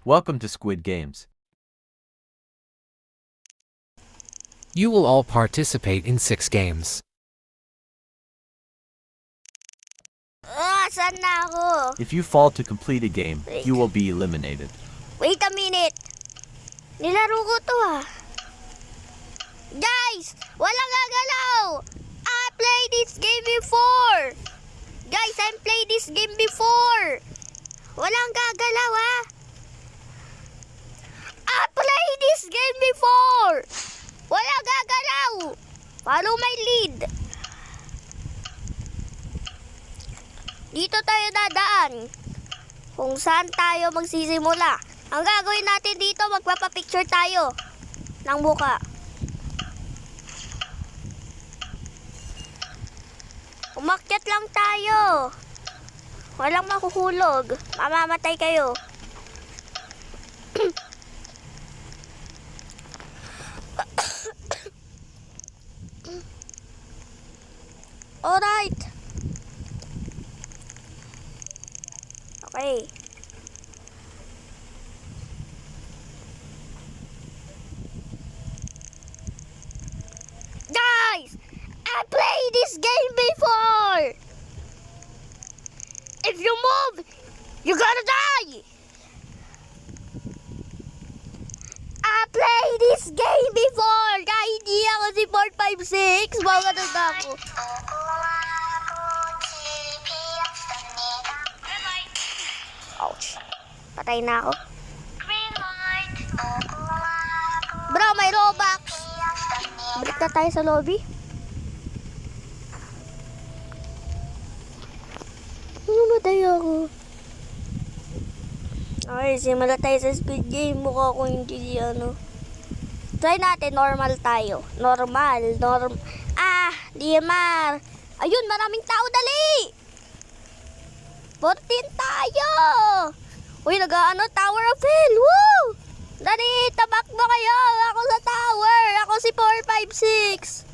Welcome to Squid Games. You will all participate in 6 games. Saan na ako? If you fall to complete a game, you will be eliminated. Wait a minute. Nilaro ko to Guys, walang gagalaw. I played this game before. Guys, I played this game before. Walang gagalaw I played this game before. Walang gagalaw. Follow my lead. Dito tayo dadaan. Kung saan tayo magsisimula. Ang gagawin natin dito, magpapapicture tayo ng buka. Umakyat lang tayo. Walang makuhulog. Mamamatay kayo. Alright. Okay. Guys, I played this game before. If you move, you're gonna die. I played this game before. Kahit hindi ako si 456, mga nagda ako. Ouch. Patay na ako. Bro, may Robux. Balik na tayo sa lobby. Namatay ako. Okay, simula tayo sa speed game. Mukha ko hindi Try natin, normal tayo. DMR. Ayun, maraming tao, dali! 14 tayo! Uy, Tower of Hell! Woo! Dali, tabak mo kayo! Ako sa tower! Ako si 456!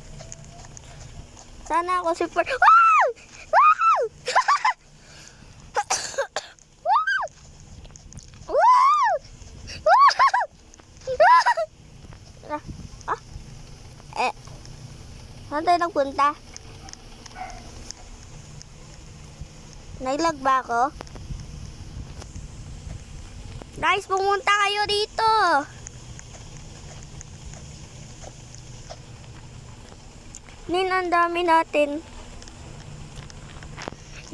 Sana ako si 4... Wow! Wow! Saan tayo nagpunta? Nailag ba ako? Guys, pumunta kayo dito. Ang dami natin.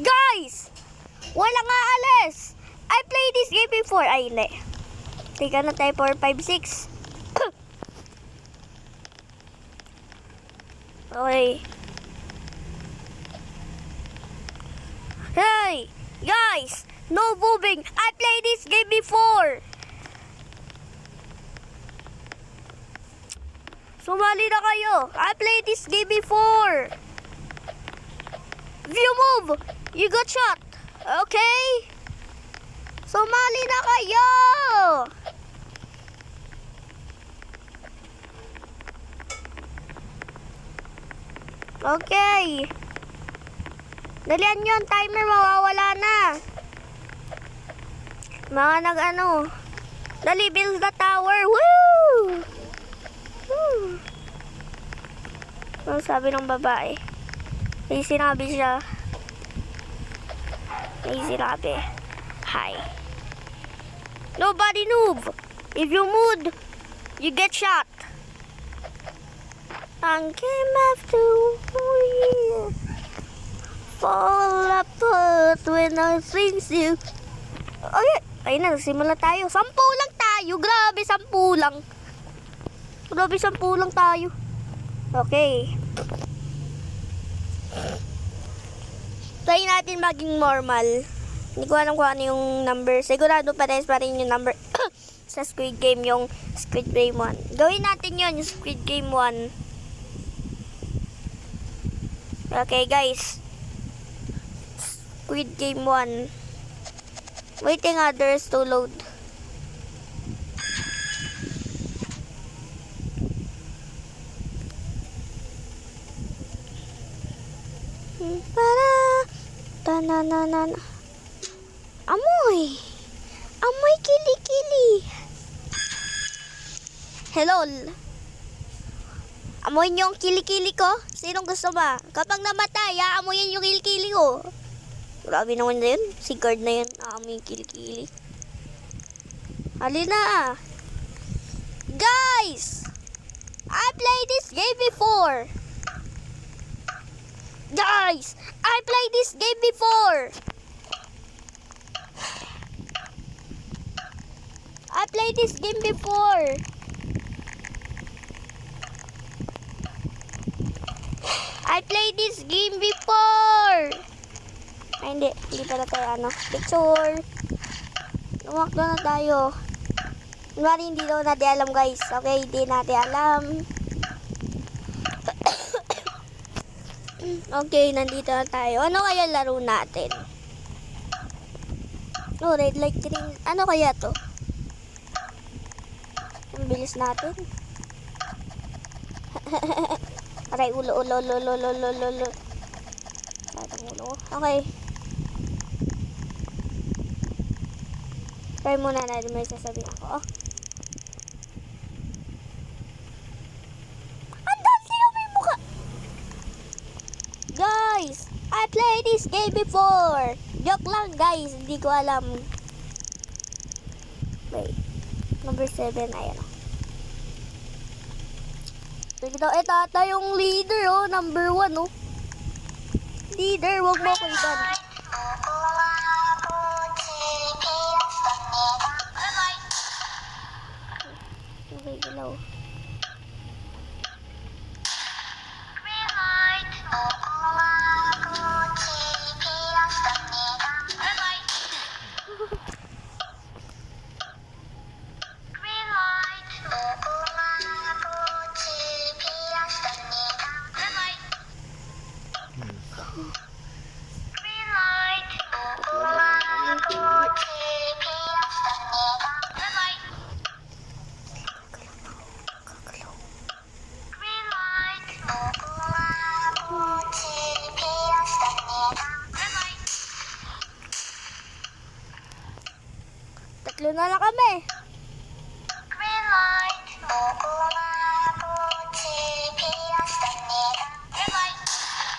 Guys! Walang aalis! I played this game before. Ay, hindi. Tika na tayo 456. Okay. Hey! Guys! No moving! I played this game before! Sumali na kayo! I played this game before! If you move, you got shot! Okay? Sumali na kayo! Okay. Dalian nyo ang timer, mawawala na. Mga Dali, build the tower. Woo! Woo! Ano sabi ng babae? May sinabi siya. Hi. Nobody move. If you move, you get shot. And came after you. Fall apart when I think you. Okay, ayun na, simula tayo. 10 lang tayo. Grabe, 10 lang. Grabe, 10 lang tayo. Okay. Try natin maging normal. Hindi ko alam kung ano yung number. Sigurado pa rin yung number sa Squid Game, yung Squid Game 1. Gawin natin yun, yung Squid Game 1. Okay, guys. Squid Game 1. Waiting others to load. Para tanananan. Amoy. Amoy kilikili. Hello. Amoy niyo yung kilikili ko? Sinong gusto ba? Kapag namatay, aamoyin yung kilikili ko. Grabe naman na yun. Si guard na yun. Aamoy yung kilikili. Halina. Guys! I played this game before. Guys! I played this game before. I played this game before. I played this game before. Ay, hindi pala tayo, picture. Lumakdo na tayo. Kunwari, hindi daw natin alam, guys. Okay, hindi natin alam. Okay, nandito na tayo. Ano kaya laro natin? Oh, red light, green. Ano kaya to? Ang bilis natin. Aray, ulo. Batang ulo. Okay. Try muna natin may sasabihin ako. Oh. Ang dami na may mukha! Guys! I played this game before! Joke lang, guys. Hindi ko alam. Wait. Number 7. Ayan o. Ito ata yung leader, oh. Number 1, oh. Leader, wag mo ko iban. Okay, galaw. Tatlo na lang kami.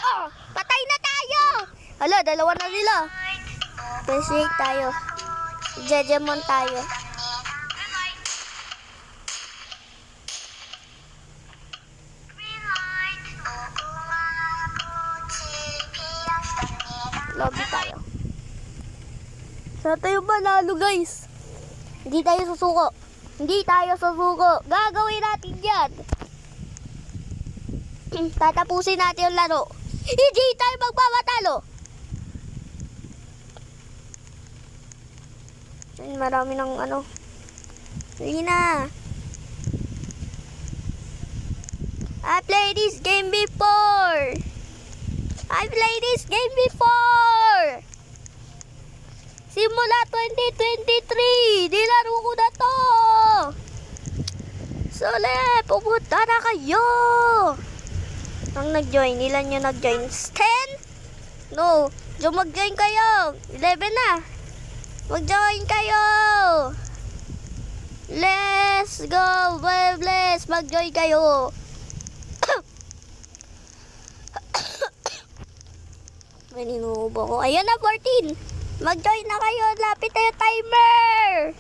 Oh, patay na tayo. Hala, dalawa na nila. Appreciate tayo. Jejemon tayo. Lobby tayo. Saan tayo panalo, guys? Hindi tayo susuko. Hindi tayo susuko. Gagawin natin yan. Tatapusin natin yung laro. Hindi tayo magpapatalo. Marami ng Hindi na. I played this game before. I played this game before. Simula 2023. Nilaro ko na to. Sole, pupunta na kayo. Ang nag-join, ilan yung nag-join? 10? No, mag-join kayo. 11 na. Mag-join kayo. Let's go, let's mag-join kayo. Maninubo ko. Ayun na, 14. Mag-join na kayo. Lapit na yung timer.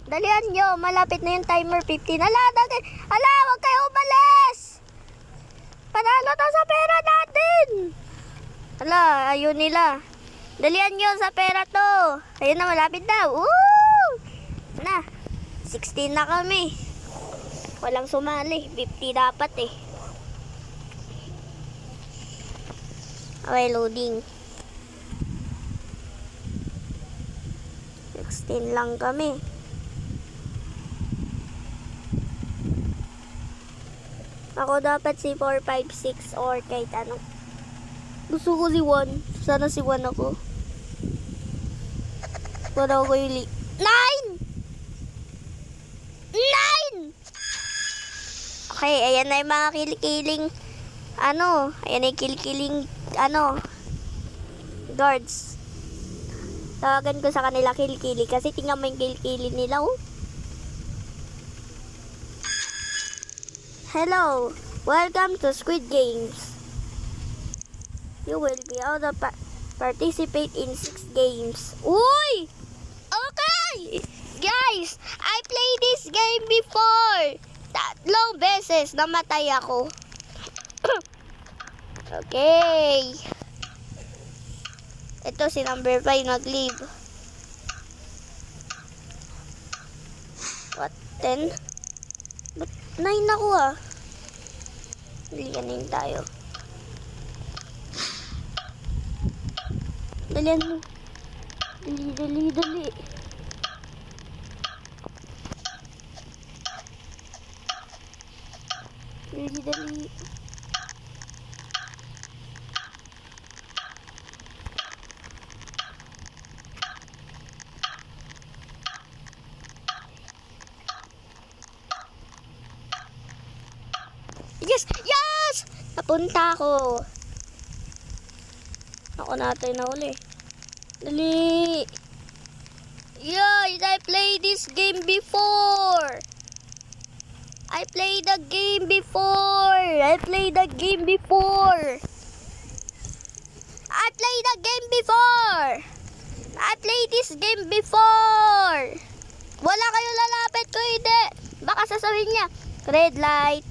Dalihan nyo. Malapit na yung timer. 15. Ala, wag kayo umalis. Panalo na sa pera natin. Ala, ayun nila. Dalihan nyo sa pera to. Ayun na, malapit na. Woo! Na, 16 na kami. Walang sumali. 50 dapat eh. Okay, loading. 16 lang kami. Ako dapat si 4, 5, 6 or kahit ano. Gusto ko si 1. Sana si 1 ako. Para ako yung 9! 9! Okay, ayan na yung mga kilikiling ayan na yung kilikiling guards. Tawagan ko sa kanila kilikili kasi tingnan mo yung kilikili nila, oh. Hello, welcome to Squid Games. You will be able to participate in 6 games. Uy! Okay! Guys, I played this game before. 3 beses namatay ako. Okay. Ito si number 5 nag-leave. What? 10? Ba't 9 ako ah? Dalianin tayo. Dalian mo. Dali. Dali. Yes! Napunta ako. Ako natin na uli. Dali. Yes, I played this game before. I played this game before. Wala kayo lalapit ko, hindi. Baka sasabihin niya, red light.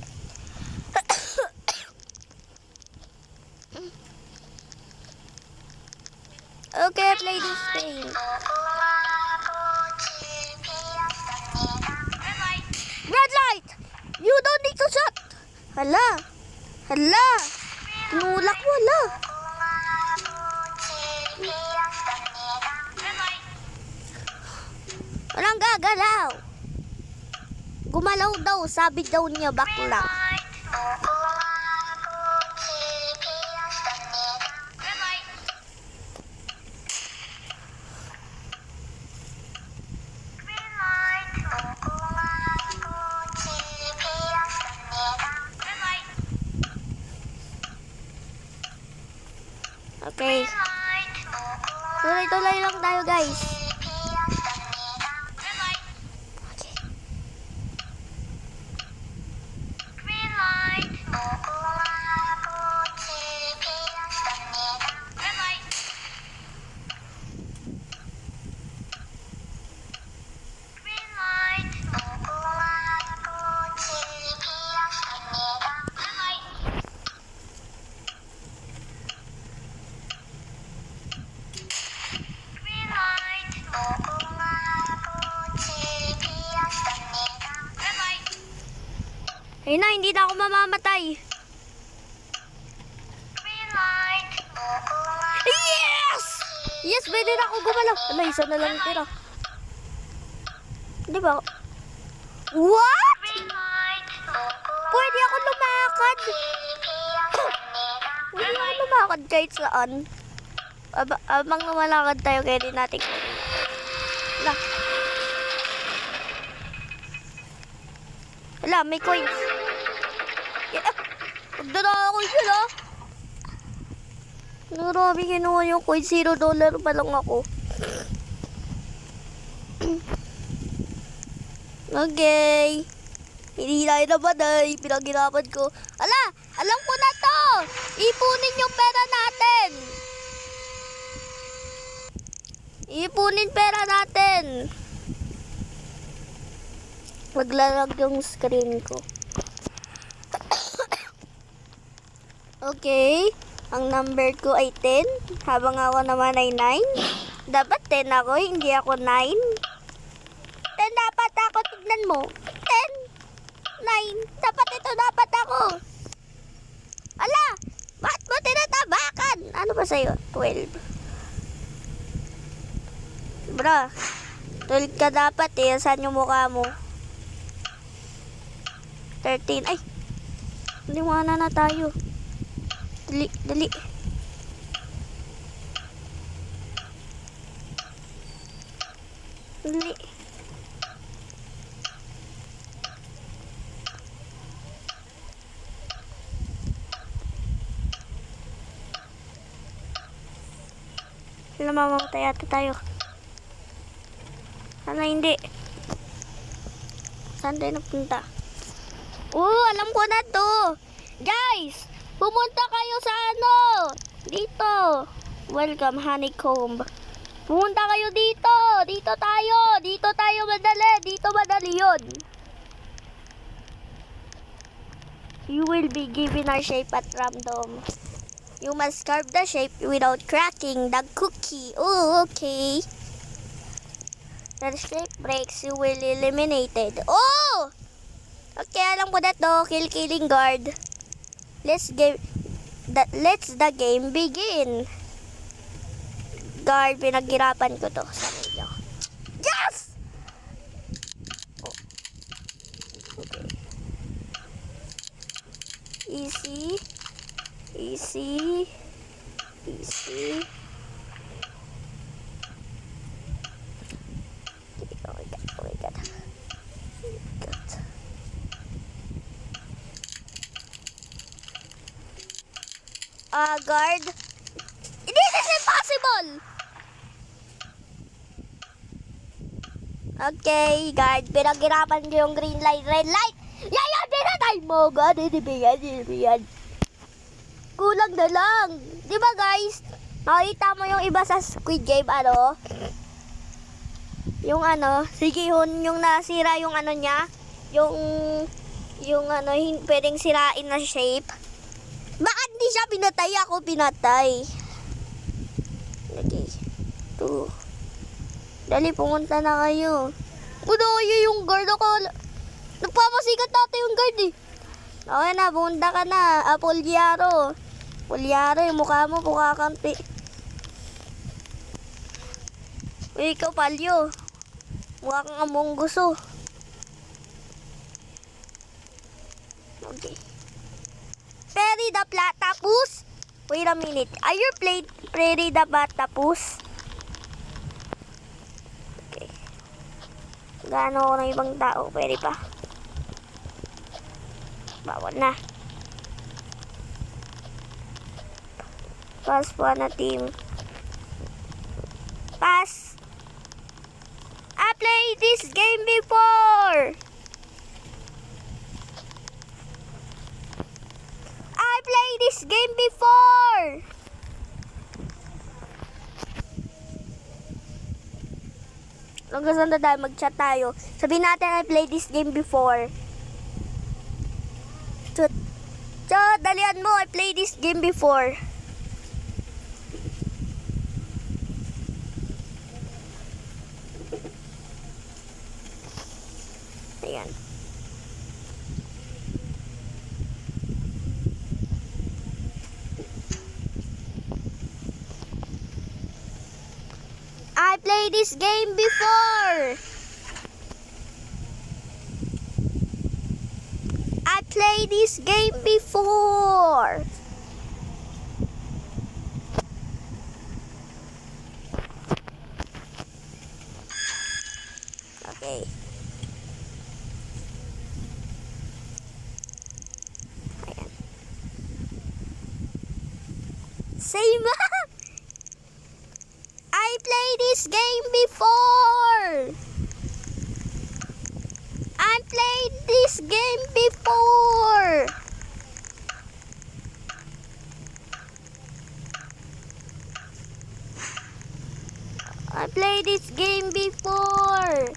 Okay, I play this game. Red light! You don't need to shot! Hala! Tinulak mo, hala! Walang gagalaw! Gumalaw daw, sabi daw niya bakla. Okay. Tuloy-tuloy lang tayo, guys. Okay. Ayun na, hindi na ako mamamatay. Yes! Yes, pwede na ako gumalaw. Ala, isa na lang tira. Di ba? What? Pwede ako lumakad. Pwede ako lumakad kahit saan. Abang lumalakad tayo, kaya din natin. Ala. Ala, may coins. Magdala ako sila. Marami kinuha yung coin. $0 pa lang ako. Okay. Hindi na naman pinaghirapan ko. Ala! Alam ko na to! Ipunin yung pera natin! Ipunin pera natin! Maglalag yung screen ko. Okay. Ang number ko ay 10. Habang ako naman ay 9. Dapat 10 ako, hindi ako 9. 10 dapat ako. Tignan mo. 10. 9. Dapat ito dapat ako. Ala! Bakit mo tinatabakan? Ano ba sa'yo? 12. Bro. 12 ka dapat eh. Saan yung mukha mo? 13. Ay! Liwana na tayo. Dali. Dali. Sila mamamatay yata tayo. Sana hindi. Saan tayo napunta? Alam ko na to. Guys, pumunta kayo sa ano. Dito. Welcome, honeycomb. Pumunta kayo dito. Dito tayo. Dito tayo madali. Dito madali yun. You will be given a shape at random. You must carve the shape without cracking the cookie. Oh, okay. The shape breaks, you will eliminated. Oh! Okay, alam ko na to. Killing guard. Let's the game begin. Guard, pinaghirapan ko to sa inyo. Yes! Oh. Okay. Easy. Easy. Easy. Oh my god, oh my god. God. Guard. This is impossible! Okay, guard. Pinaghirapan ko yung green light, red light. Yan, pinatay mo. God, hindi ba yan? Kulang na lang. Di ba guys? Makita mo yung iba sa Squid Game, ano? Yung ano, sige yun, yung nasira yung ano niya. Yung ano, pwedeng sirain na shape. Bakit di siya pinatay? Ako pinatay. Okay. 2. Dali, pumunta na kayo. Udoyo yung guard ako. Nagpapasikat dati yung guard eh. Okay na, pumunta ka na. Apolyaro. Apolyaro, yung mukha mo, pukakampi. Uy, ikaw, Palyo. Mukha kang Among Us, oh. Okay. Perry the Platypus. Wait a minute. Are you played Perry the Platypus? Okay. Gaano ako ng ibang tao? Pwede pa. Bawal na. Pass po na team. Pass. I played this game before. I played this game before. Hanggang saan na tayo? Mag-chat tayo. Sabihin natin I played this game before. Chat, dalian mo. I played this game before. Ayan. I played this game before. I played this game before. Okay. Ayan. Same. I played this game before. I played this game before. I played this game before.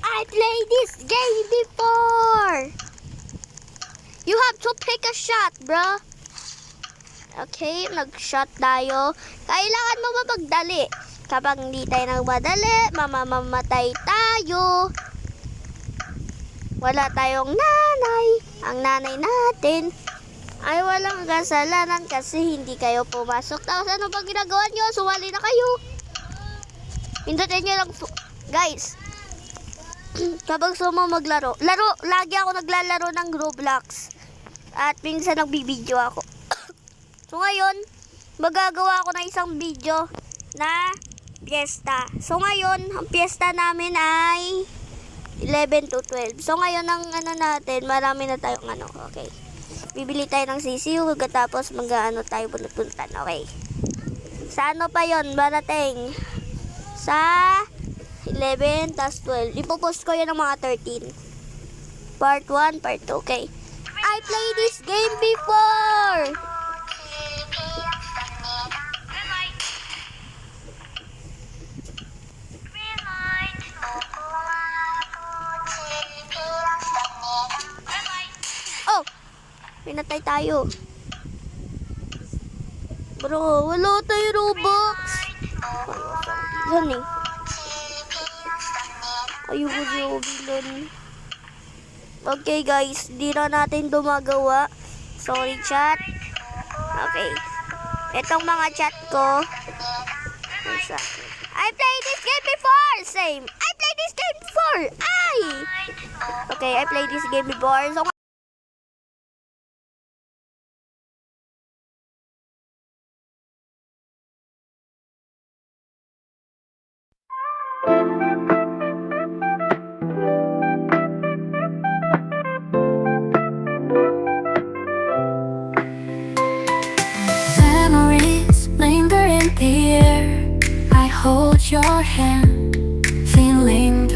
I played this game before. You have to pick a shot, bro. Okay, nag-shot tayo. Kailangan mo magdali. Kapag hindi tayo nagmadali, mamamatay tayo. Wala tayong nanay. Ang nanay natin ay walang kasalanan kasi hindi kayo pumasok. Tapos ano bang ginagawa nyo? Sumali na kayo. Pindutin nyo lang. Guys, kapag sumo maglaro. Lagi ako naglalaro ng Roblox. At minsan nagbibideo ako. So ngayon, magagawa ako ng isang video na piyesta. So ngayon, ang piyesta namin ay 11 to 12. So ngayon, ang ano natin, marami na tayong ano, okay. Bibili tayo ng sisiw, tapos mag-ano tayo puntan, okay. Sa ano pa yon, barating? Sa 11, tas 12. Ipopost ko yan ng mga 13. Part 1, part 2. Okay. I played this game before! Oh! Pinatay tayo. Bro, wala tayo Robux. Yan eh. Ayoko siya bilan. Okay guys, di na natin dumagawa. Sorry chat. Okay. Itong mga chat ko. I played this game before. Same. I played this game before. Ay! Okay, I played this game before. So, Memories linger in the air. I hold your hand, feeling